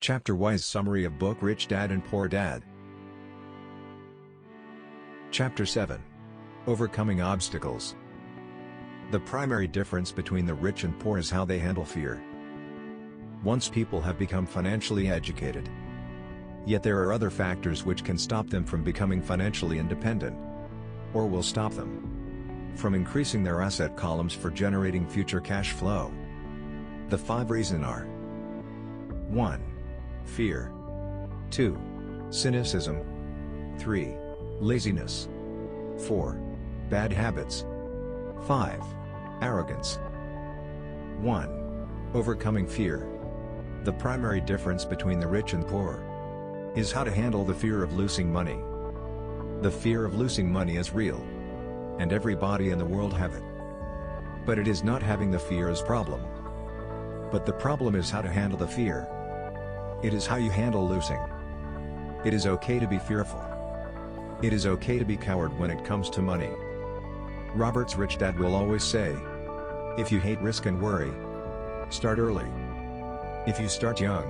Chapter-wise summary of book Rich Dad and Poor Dad. Chapter 7. Overcoming Obstacles. The primary difference between the rich and poor is how they handle fear. Once people have become financially educated, yet there are other factors which can stop them from becoming financially independent, or will stop them from increasing their asset columns for generating future cash flow. The 5 reasons are: 1. Fear. 2. Cynicism. 3. Laziness. 4. Bad habits. 5. Arrogance. 1. Overcoming fear. The primary difference between the rich and poor is how to handle the fear of losing money. The fear of losing money is real, and everybody in the world have it. But it is not having the fear as problem. But the problem is how to handle the fear. It is how you handle losing. It is okay to be fearful. It is okay to be coward when it comes to money. Robert's rich dad will always say, if you hate risk and worry, start early. If you start young,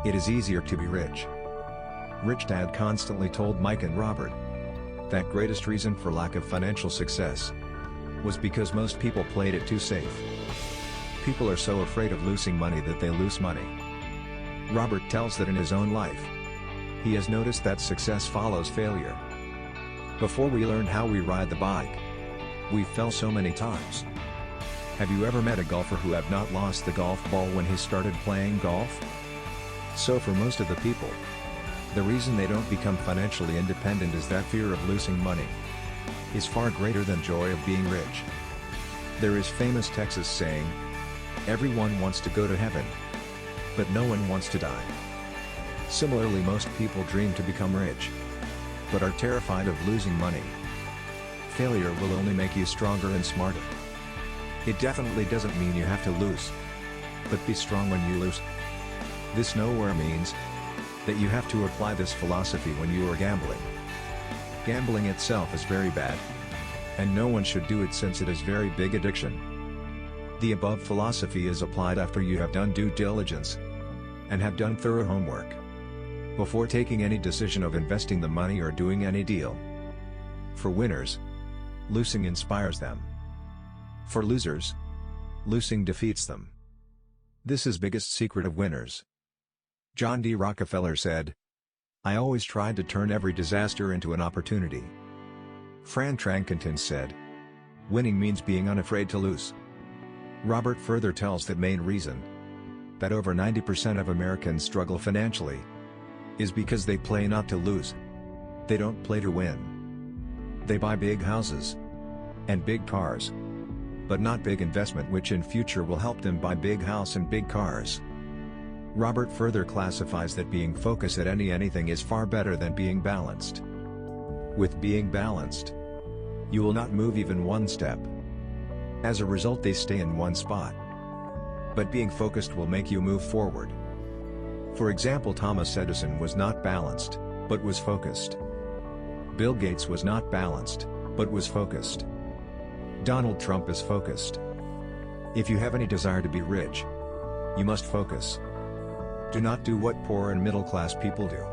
it is easier to be rich. Rich Dad constantly told Mike and Robert that greatest reason for lack of financial success was because most people played it too safe. People are so afraid of losing money that they lose money. Robert tells that in his own life, he has noticed that success follows failure. Before we learned how we ride the bike, we fell so many times. Have you ever met a golfer who have not lost the golf ball when he started playing golf? So for most of the people, the reason they don't become financially independent is that fear of losing money is far greater than joy of being rich. There is famous Texas saying, everyone wants to go to heaven, but no one wants to die. Similarly, most people dream to become rich, but are terrified of losing money. Failure will only make you stronger and smarter. It definitely doesn't mean you have to lose, but be strong when you lose. This nowhere means that you have to apply this philosophy when you are gambling. Gambling itself is very bad, and no one should do it since it is very big addiction. The above philosophy is applied after you have done due diligence and have done thorough homework before taking any decision of investing the money or doing any deal. For winners, losing inspires them. For losers, losing defeats them. This is biggest secret of winners. John D. Rockefeller said, I always tried to turn every disaster into an opportunity. Fran Trankenton said, winning means being unafraid to lose. Robert further tells that main reason that over 90% of Americans struggle financially is because they play not to lose. They don't play to win. They buy big houses and big cars, but not big investment which in future will help them buy big house and big cars. Robert further classifies that being focused at anything is far better than being balanced. With being balanced, you will not move even one step. As a result, they stay in one spot. But being focused will make you move forward. For example, Thomas Edison was not balanced, but was focused. Bill Gates was not balanced, but was focused. Donald Trump is focused. If you have any desire to be rich, you must focus. Do not do what poor and middle-class people do.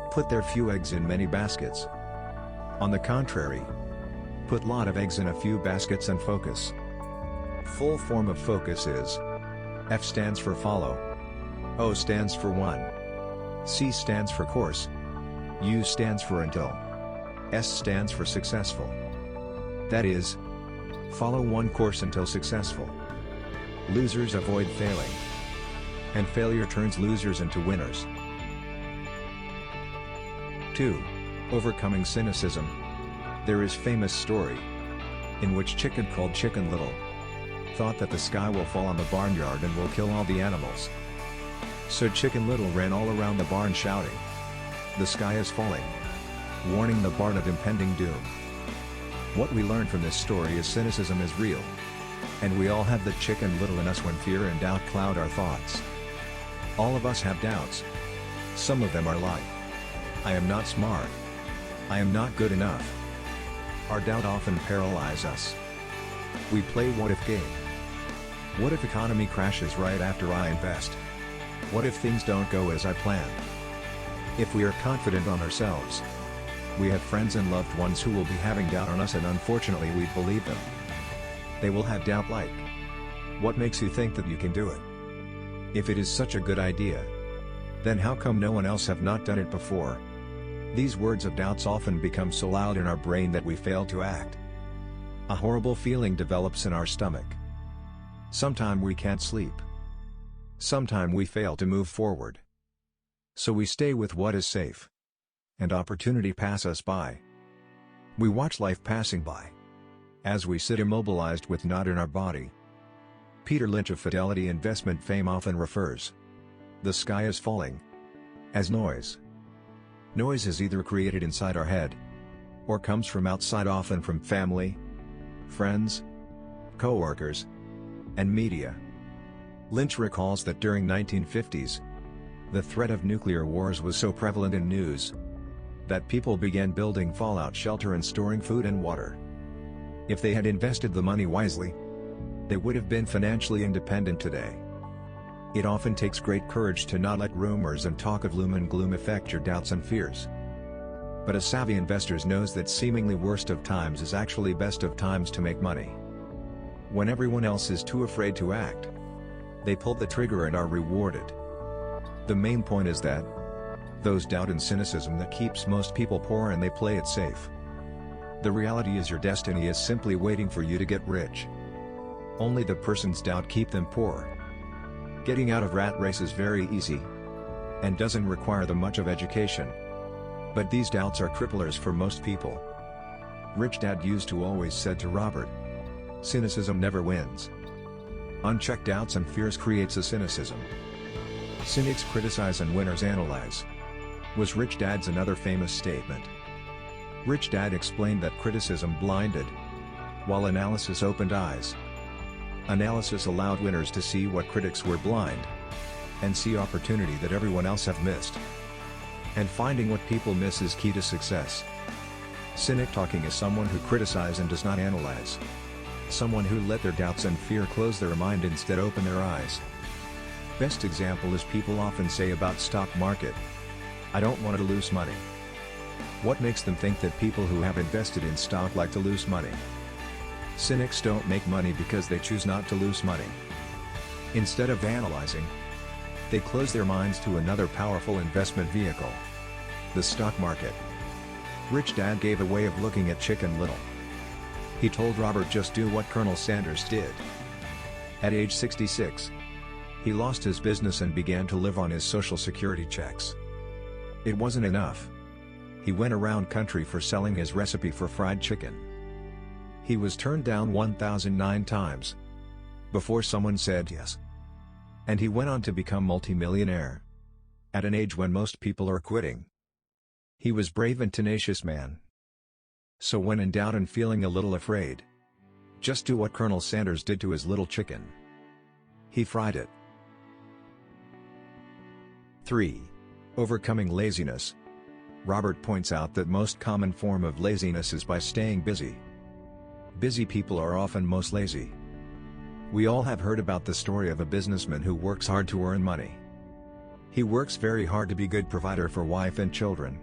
Put their few eggs in many baskets. On the contrary, put lot of eggs in a few baskets and focus. Full form of focus is: F stands for follow, O stands for one, C stands for course, U stands for until, S stands for successful. That is, follow one course until successful. Losers avoid failing, and failure turns losers into winners. 2. Overcoming cynicism. There is famous story in which chicken called Chicken Little thought that the sky will fall on the barnyard and will kill all the animals. So Chicken Little ran all around the barn shouting, "The sky is falling," warning the barn of impending doom. What we learn from this story is cynicism is real, and we all have the Chicken Little in us when fear and doubt cloud our thoughts. All of us have doubts. Some of them are like, I am not smart. I am not good enough. Our doubt often paralyzes us. We play what if game. What if economy crashes right after I invest? What if things don't go as I planned? If we are confident on ourselves, we have friends and loved ones who will be having doubt on us, and unfortunately we believe them. They will have doubt like, what makes you think that you can do it? If it is such a good idea, then how come no one else have not done it before? These words of doubts often become so loud in our brain that we fail to act. A horrible feeling develops in our stomach. Sometime we can't sleep. Sometime we fail to move forward. So we stay with what is safe. And opportunity pass us by. We watch life passing by. As we sit immobilized with knot in our body. Peter Lynch of Fidelity investment fame often refers the sky is falling as noise. Noise is either created inside our head or comes from outside, often from family, friends, co-workers, and media. Lynch recalls that during 1950s, the threat of nuclear wars was so prevalent in news that people began building fallout shelter and storing food and water. If they had invested the money wisely, they would have been financially independent today. It often takes great courage to not let rumors and talk of gloom and gloom affect your doubts and fears. But a savvy investor knows that seemingly worst of times is actually best of times to make money. When everyone else is too afraid to act, they pull the trigger and are rewarded. The main point is that those doubt and cynicism that keeps most people poor, and they play it safe. The reality is your destiny is simply waiting for you to get rich. Only the person's doubt keep them poor. Getting out of rat race is very easy and doesn't require the much of education. But these doubts are cripplers for most people. Rich Dad used to always said to Robert, cynicism never wins. Unchecked doubts and fears creates a cynicism. Cynics criticize and winners analyze, was Rich Dad's another famous statement. Rich Dad explained that criticism blinded, while analysis opened eyes. Analysis allowed winners to see what critics were blind, and see opportunity that everyone else have missed. And finding what people miss is key to success. Cynic talking is someone who criticizes and does not analyze. Someone who let their doubts and fear close their mind instead open their eyes. Best example is people often say about stock market, I don't want to lose money. What makes them think that people who have invested in stock like to lose money? Cynics don't make money because they choose not to lose money. Instead of analyzing, they close their minds to another powerful investment vehicle, the stock market. Rich Dad gave a way of looking at Chicken Little. He told Robert just do what Colonel Sanders did. At age 66, he lost his business and began to live on his Social Security checks. It wasn't enough. He went around country for selling his recipe for fried chicken. He was turned down 1,009 times before someone said yes. And he went on to become multi-millionaire at an age when most people are quitting. He was brave and tenacious man. So when in doubt and feeling a little afraid, just do what Colonel Sanders did to his little chicken. He fried it. 3. Overcoming laziness. Robert points out that most common form of laziness is by staying busy. Busy people are often most lazy. We all have heard about the story of a businessman who works hard to earn money. He works very hard to be good provider for wife and children.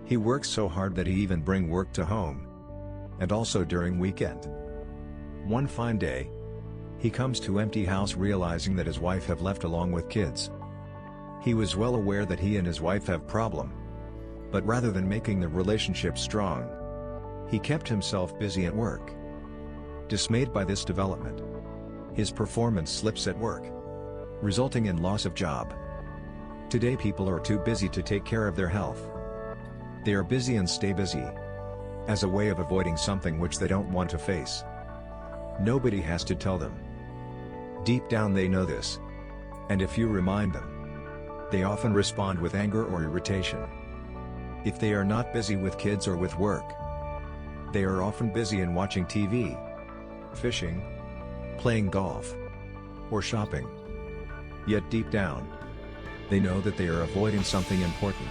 He works so hard that he even bring work to home. And also during weekend. One fine day, he comes to empty house realizing that his wife have left along with kids. He was well aware that he and his wife have problem. But rather than making the relationship strong, he kept himself busy at work. Dismayed by this development, his performance slips at work, resulting in loss of job. Today people are too busy to take care of their health. They are busy and stay busy, as a way of avoiding something which they don't want to face. Nobody has to tell them. Deep down they know this. And if you remind them, they often respond with anger or irritation. If they are not busy with kids or with work, they are often busy in watching TV, fishing, playing golf, or shopping. Yet deep down, they know that they are avoiding something important.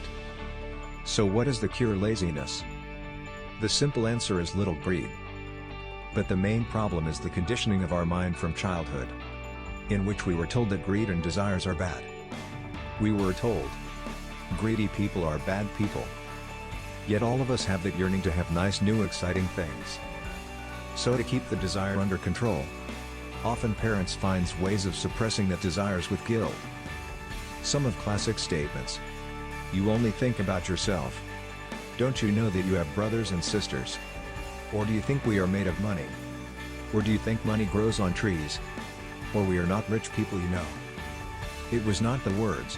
So what is the cure laziness? The simple answer is little greed. But the main problem is the conditioning of our mind from childhood, in which we were told that greed and desires are bad. We were told, greedy people are bad people. Yet all of us have that yearning to have nice new exciting things. So to keep the desire under control, often parents finds ways of suppressing that desires with guilt. Some of classic statements. You only think about yourself. Don't you know that you have brothers and sisters? Or do you think we are made of money? Or do you think money grows on trees? Or we are not rich people, you know. It was not the words,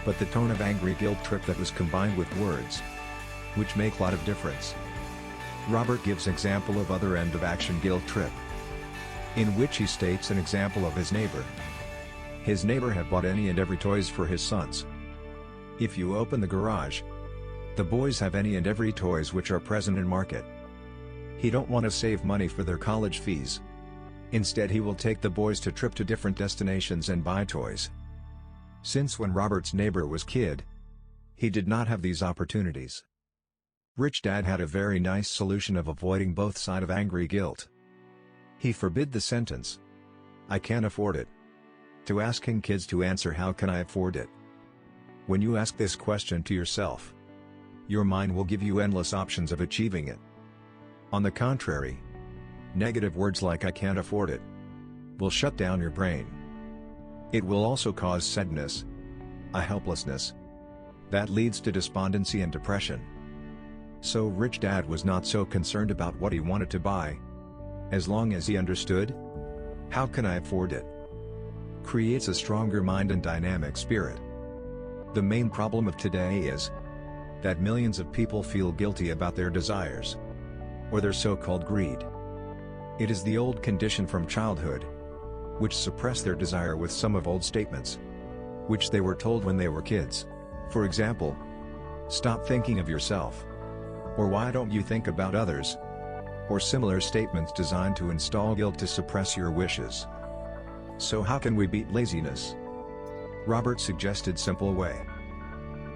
but the tone of angry guilt trip that was combined with words, which make a lot of difference. Robert gives example of other end of action guilt trip, in which he states an example of his neighbor. His neighbor had bought any and every toys for his sons. If you open the garage, the boys have any and every toys which are present in market. He don't want to save money for their college fees. Instead he will take the boys to trip to different destinations and buy toys. Since when Robert's neighbor was kid, he did not have these opportunities. Rich Dad had a very nice solution of avoiding both sides of angry guilt. He forbid the sentence, "I can't afford it," to asking kids to answer, "How can I afford it?" When you ask this question to yourself, your mind will give you endless options of achieving it. On the contrary, negative words like "I can't afford it" will shut down your brain. It will also cause sadness, a helplessness, that leads to despondency and depression. So Rich Dad was not so concerned about what he wanted to buy, as long as he understood, "How can I afford it?" creates a stronger mind and dynamic spirit. The main problem of today is that millions of people feel guilty about their desires, or their so-called greed. It is the old condition from childhood, which suppress their desire with some of old statements, which they were told when they were kids. For example, "Stop thinking of yourself," or "Why don't you think about others?" or similar statements designed to install guilt to suppress your wishes. So how can we beat laziness? Robert suggested simple way.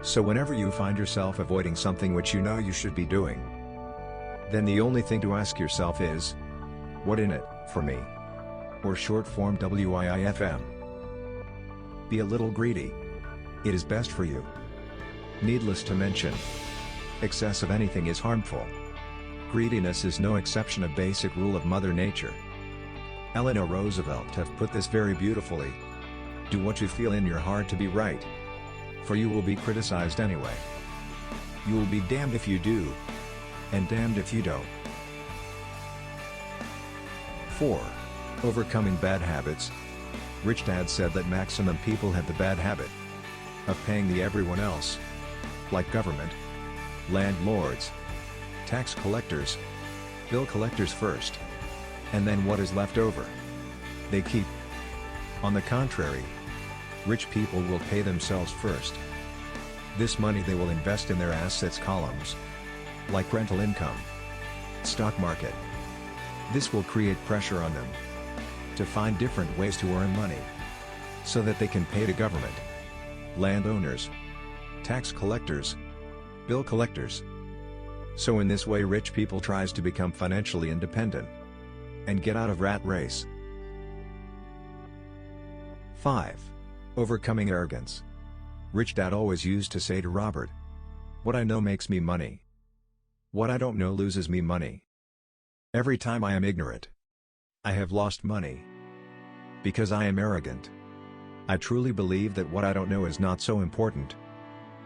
So whenever you find yourself avoiding something which you know you should be doing, then the only thing to ask yourself is, "What in it for me?" Or short form WIIFM. Be a little greedy. It is best for you. Needless to mention, excess of anything is harmful. Greediness is no exception, a basic rule of Mother Nature. Eleanor Roosevelt have put this very beautifully. Do what you feel in your heart to be right, for you will be criticized anyway. You will be damned if you do, and damned if you don't. 4. Overcoming bad habits. Rich Dad said that maximum people have the bad habit of paying the everyone else, like government, landlords, tax collectors, bill collectors first, and then what is left over, they keep. On the contrary, rich people will pay themselves first. This money they will invest in their assets columns, like rental income, stock market. This will create pressure on them to find different ways to earn money, so that they can pay to government, landowners, tax collectors, bill collectors. So in this way rich people tries to become financially independent and get out of rat race. 5. Overcoming arrogance. Rich Dad always used to say to Robert, "What I know makes me money. What I don't know loses me money. Every time I am ignorant, I have lost money. Because I am arrogant. I truly believe that what I don't know is not so important."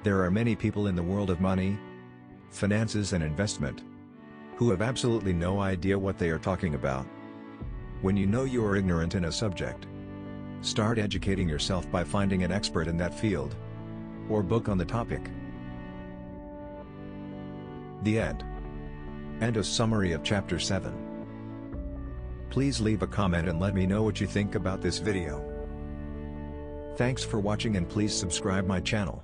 There are many people in the world of money, finances and investment, who have absolutely no idea what they are talking about. When you know you are ignorant in a subject, start educating yourself by finding an expert in that field, or book on the topic. The end. End of summary of Chapter 7. Please leave a comment and let me know what you think about this video. Thanks for watching and please subscribe my channel.